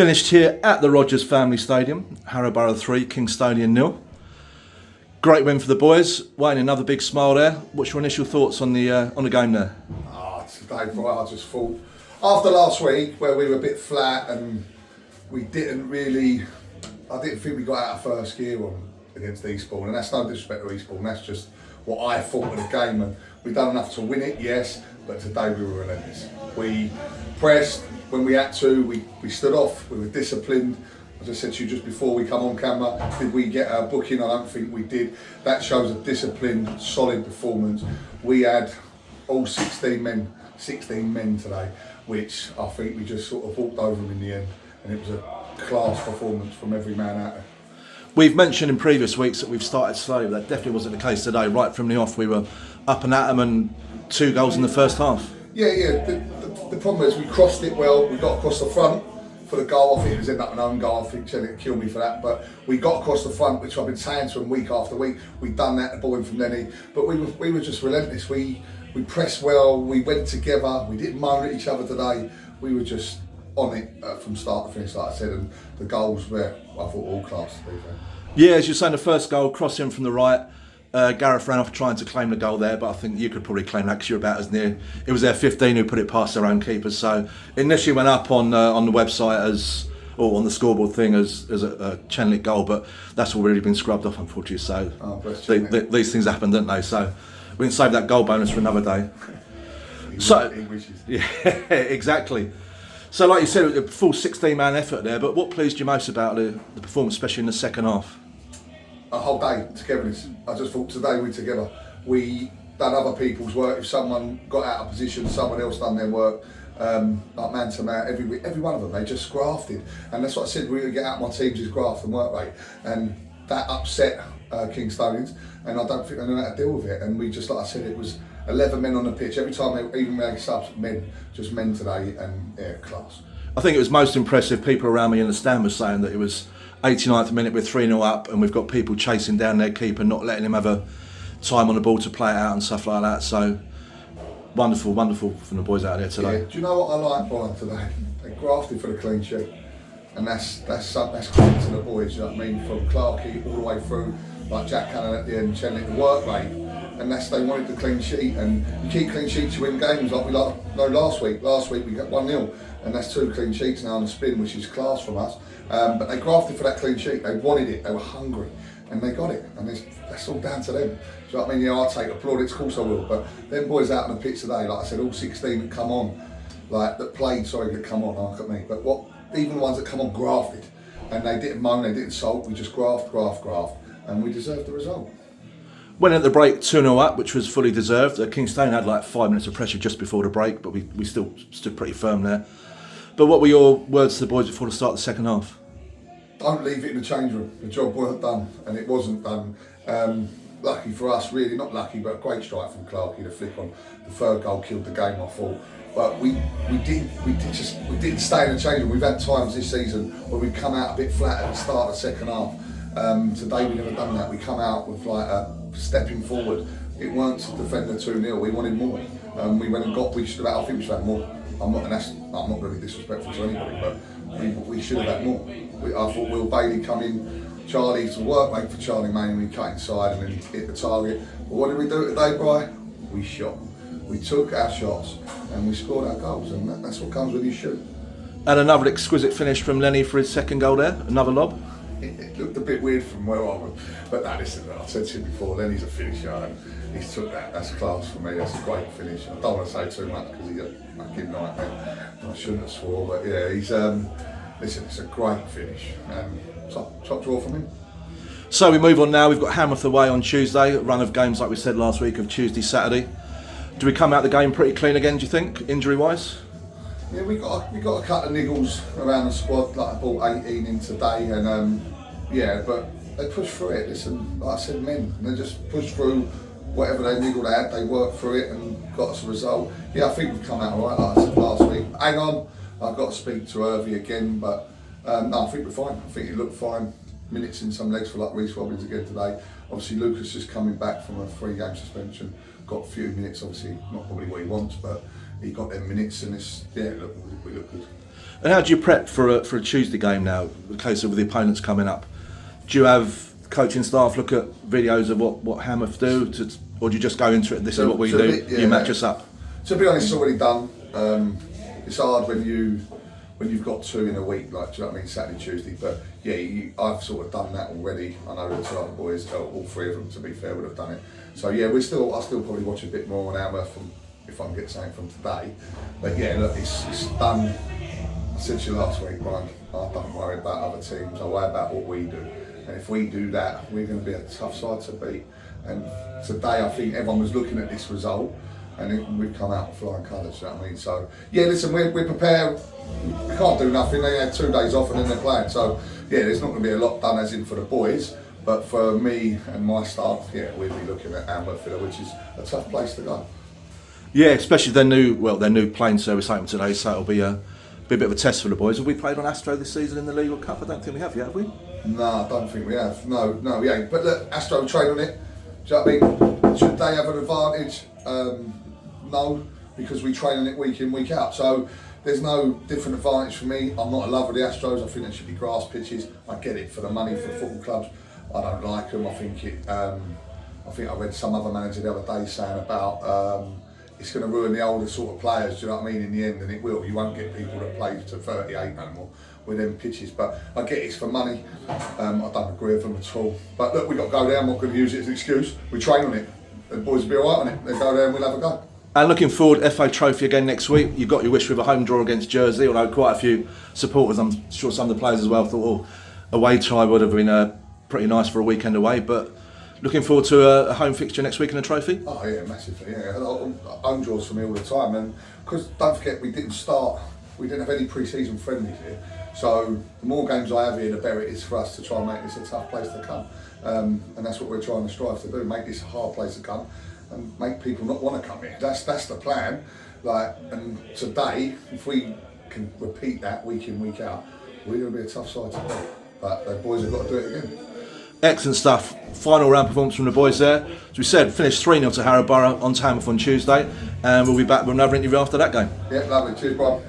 Finished here at the Rogers Family Stadium, Harrow Borough 3, Kingstonian 0. Great win for the boys. Wayne, another big smile there. What's your initial thoughts on the game there? Today, I just thought, after last week where we were a bit flat and we didn't really, I didn't think we got out of first gear on against Eastbourne, and that's no disrespect to Eastbourne, that's just what I thought of the game, and we've done enough to win it, yes, but today we were relentless. We pressed when we had to, we stood off, we were disciplined. As I said to you just before we come on camera, did we get our booking? I don't think we did. That shows a disciplined, solid performance. We had all 16 men today, which I think we just sort of walked over them in the end, and it was a class performance from every man out there. We've mentioned in previous weeks that we've started slow. That definitely wasn't the case today. Right from the off, we were up and at them, and 2 goals in the first half. Yeah. The problem is we crossed it well. We got across the front for the goal. I think it was end up an own goal. I think Chelly would kill me for that. But we got across the front, which I've been saying to them week after week. We've done that, the ball in from Lenny. But we were just relentless. We pressed well. We went together. We didn't moan at each other today. We were just on it from start to finish, like I said. And the goals were, I thought, all class, to be fair. Yeah, as you're saying, the first goal, crossing from the right. Gareth ran off trying to claim the goal there, but I think you could probably claim that because you're about as near. It was their 15 who put it past their own keepers. So it initially went up on the website or on the scoreboard thing as a Chenlit goal, but that's already been scrubbed off, unfortunately. So these things happen, don't they? So we can save that goal bonus for another day. Yeah, exactly. So like you said, it was a full 16-man effort there, but what pleased you most about the performance, especially in the second half? A whole day togetherness. I just thought today we're together. We done other people's work. If someone got out of position, someone else done their work. Like man to man, every one of them, they just grafted. And that's what I said, we're going to get out my team, just graft and work rate. And that upset Kingstonians, and I don't think they know how to deal with it. And we just, like I said, it was 11 men on the pitch. Every time, even when they subs, men today, and yeah, class. I think it was most impressive. People around me in the stand were saying that it was 89th minute, we're 3-0 up, and we've got people chasing down their keeper, not letting him have a time on the ball to play it out and stuff like that. So wonderful from the boys out there today. Yeah. Do you know what I like, Brian, today? They grafted for the clean sheet, and that's credit to the boys. You know what I mean? From Clarkey all the way through, like Jack Cannon at the end, Chenlit, the work rate, and they wanted the clean sheet. And you keep clean sheets, you win games. Like we last week. Last week we got 1-0, and that's 2 clean sheets now on the spin, which is class from us. But they grafted for that clean sheet. They wanted it. They were hungry, and they got it. And that's all down to them. Do you know what I mean? Yeah, I'll take applaudits, of course I will. But them boys out on the pitch today, like I said, all 16 that come on, that come on. Look at me. But even the ones that come on grafted, and they didn't moan, they didn't sulk. We just graft, and we deserved the result. Went at the break 2-0 up, which was fully deserved. Kingstonian had like 5 minutes of pressure just before the break, but we still stood pretty firm there. But what were your words to the boys before the start of the second half? Don't leave it in the change room. The job weren't done, and it wasn't done. Lucky for us, really, not lucky, but a great strike from Clarkey. The flick on the third goal killed the game, I thought. But we didn't stay in the change room. We've had times this season where we've come out a bit flat at the start of the second half. Today we never done that. We come out with like a stepping forward. It weren't to defend the 2-0. We wanted more. We went and got. I think we should have more. I'm not really disrespectful to anybody, but we should have had more. I thought Will Bailey come in, Charlie's work rate for Charlie mainly, we cut inside and then hit the target. But what did we do today, Brian? We shot. We took our shots and we scored our goals, and that's what comes when you shoot. And another exquisite finish from Lenny for his second goal there, another lob. It looked a bit weird from where I was, but no, listen, I said to you before, Lenny's a finisher, and he's took that. That's class for me. That's a great finish. I don't want to say too much because he's a fucking nightmare. I shouldn't have swore, but yeah, he's listen, it's a great finish. Top draw from him. So we move on now. We've got Hammersmith away on Tuesday. A run of games like we said last week of Tuesday, Saturday. Do we come out the game pretty clean again? Do you think, injury-wise? Yeah, we got a couple of niggles around the squad. Like I brought 18 in today, and yeah, but they pushed through it. Listen, like I said, men, they just pushed through whatever they niggled at. They worked through it and got us a result. Yeah, I think we've come out alright. Like I said last week. Hang on, I've got to speak to Irvie again, but no, I think we're fine. I think it looked fine. Minutes in some legs for like Reece Robbins again today. Obviously, Lucas just coming back from a 3-game suspension. Got a few minutes. Obviously, not probably what he wants, but he got them minutes, and we look good. And how do you prep for a Tuesday game now? In case of the opponents coming up, do you have coaching staff look at videos of what Hammer do, or do you just go into it? This is what we do. You match us up. To be honest, it's already done. It's hard when you've got 2 in a week, like, do you know what I mean, Saturday, Tuesday. But yeah, I've sort of done that already. I know the 2 other boys, all 3 of them, to be fair, would have done it. So yeah, I still probably watch a bit more on Hammer if I can get something from today. But yeah, look, it's done. I said to you last week, Brian, I don't worry about other teams, I worry about what we do. And if we do that, we're going to be a tough side to beat. And today, I think everyone was looking at this result, and we've come out with flying colours, you know what I mean? So, yeah, listen, we're prepared. We can't do nothing. They had 2 days off and then they're playing. So, yeah, there's not going to be a lot done as in for the boys. But for me and my staff, yeah, we'll be looking at Amberville, which is a tough place to go. Yeah, especially their new plane service open today, so it'll be a bit of a test for the boys. Have we played on Astro this season in the League or Cup? I don't think we have yet, have we? No, I don't think we have. No, we ain't. But look, Astro train on it. Do you know what I mean? Should they have an advantage? No, because we train on it week in, week out. So there's no different advantage for me. I'm not in love with the Astros. I think there should be grass pitches. I get it for the money for football clubs. I don't like them. I think I read some other manager the other day saying about it's going to ruin the older sort of players. Do you know what I mean? In the end, and it will. You won't get people that play to 38 no more with them pitches. But I get it's for money. I don't agree with them at all. But look, we've got to go there. I'm not going to use it as an excuse. We train on it. The boys will be alright on it. They go there and we'll have a go. And looking forward, FA Trophy again next week. You've got your wish with a home draw against Jersey, although quite a few supporters, I'm sure some of the players as well, thought away tie would have been pretty nice for a weekend away. But looking forward to a home fixture next week in a trophy? Oh yeah, massively. Yeah, home draws for me all the time, and because don't forget we didn't have any pre-season friendlies here. So the more games I have here, the better it is for us to try and make this a tough place to come. And that's what we're trying to strive to do: make this a hard place to come, and make people not want to come here. That's the plan. And today, if we can repeat that week in, week out, we're going to be a tough side to beat. But the boys have got to do it again. Excellent stuff. Final round performance from the boys there. As we said, finished 3-0 to Harrow Borough on Tamworth on Tuesday, and we'll be back with another interview after that game. Yeah, lovely. Cheers, Bob.